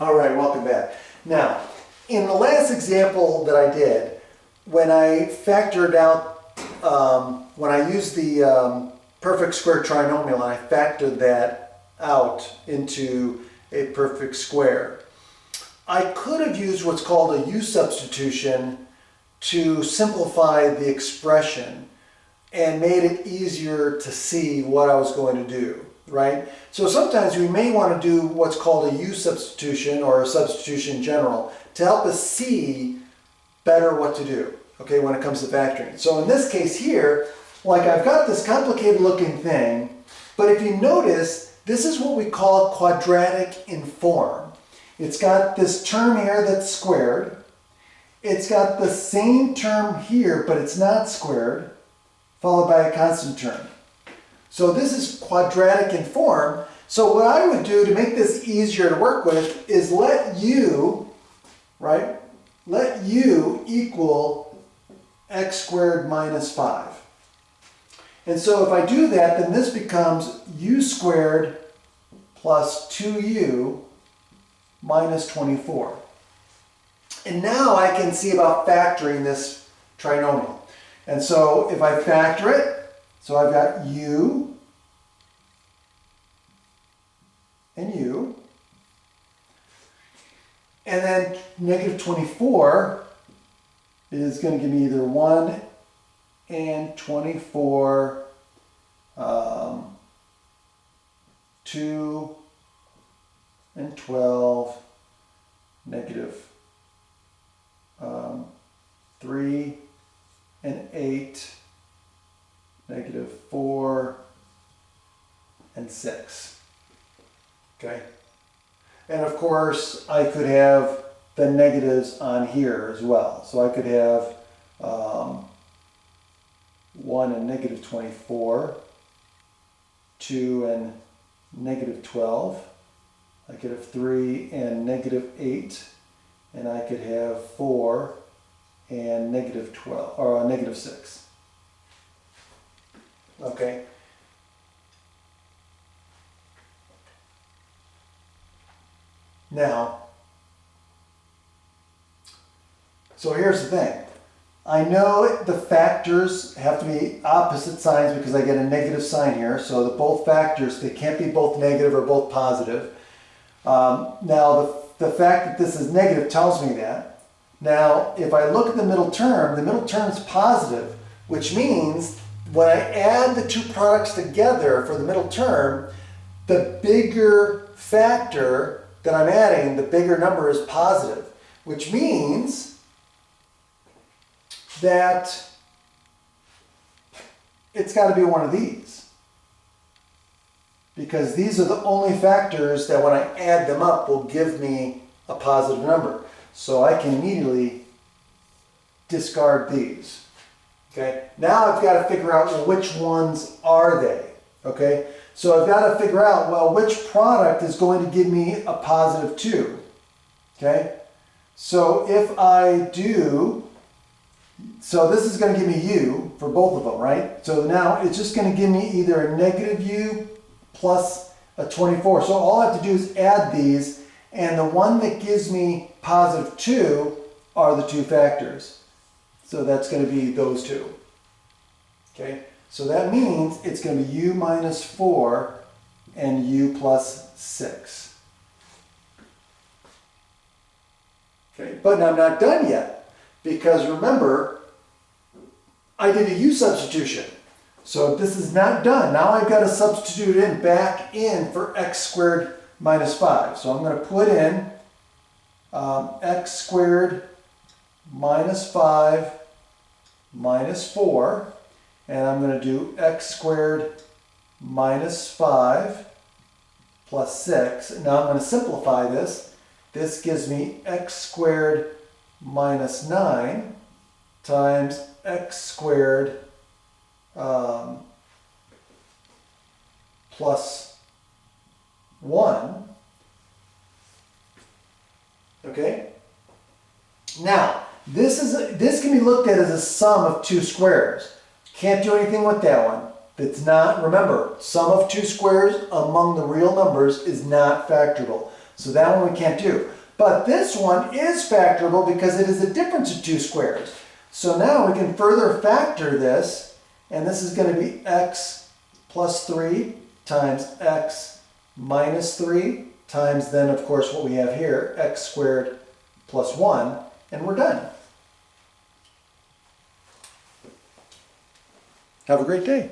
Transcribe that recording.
All right, welcome back. Now, in the last example that I did, when I factored out, when I used the perfect square trinomial and I factored that out into a perfect square, I could have used what's called a U substitution to simplify the expression and made it easier to see what I was going to do, right? So sometimes we may want to do what's called a U substitution or a substitution in general to help us see better what to do, okay, when it comes to factoring. So in this case here, like I've got this complicated looking thing, but if you notice, this is what we call quadratic in form. It's got this term here that's squared. It's got the same term here, but it's not squared, followed by a constant term. So this is quadratic in form. So what I would do to make this easier to work with is let u, right, let u equal x squared minus 5. And so if I do that, then this becomes u squared plus 2u minus 24. And now I can see about factoring this trinomial. And so if I factor it, so I've got u and u, and then negative 24 is going to give me either 1 and 24, 2 and 12, negative 3 and 8, negative 4 and 6. Okay? And of course, I could have the negatives on here as well. So I could have 1 and negative 24, 2 and negative 12. I could have 3 and negative 8, and I could have 4 and negative 12, or negative 6. Okay. Now, so here's the thing. I know the factors have to be opposite signs because I get a negative sign here. So the both factors, they can't be both negative or both positive. Now, the fact that this is negative tells me that. Now, if I look at the middle term is positive, which means when I add the two products together for the middle term, the bigger factor that I'm adding, the bigger number is positive, which means that it's got to be one of these. Because these are the only factors that when I add them up will give me a positive number. So I can immediately discard these. Okay, now I've got to figure out, well, which ones are they? Okay, so I've got to figure out, well, which product is going to give me a positive 2? Okay, so if I do, so this is going to give me u for both of them, right? So now it's just going to give me either a negative u plus a 24. So all I have to do is add these, and the one that gives me positive 2 are the two factors. So that's going to be those two. Okay, so that means it's going to be u minus 4 and u plus 6. Okay, but I'm not done yet, because remember, I did a u substitution. So this is not done. Now I've got to substitute in back in for x squared minus 5. So I'm going to put in x squared minus 5 minus 4, and I'm going to do x squared minus 5 plus 6. Now I'm going to simplify this. This gives me x squared minus 9 times x squared plus 1. Okay? Now, this can be looked at as a sum of two squares. Can't do anything with that one. It's not, remember, sum of two squares among the real numbers is not factorable. So that one we can't do. But this one is factorable because it is the difference of two squares. So now we can further factor this, and this is going to be x plus 3 times x minus 3 times then, of course, what we have here, x squared plus 1, and we're done. Have a great day.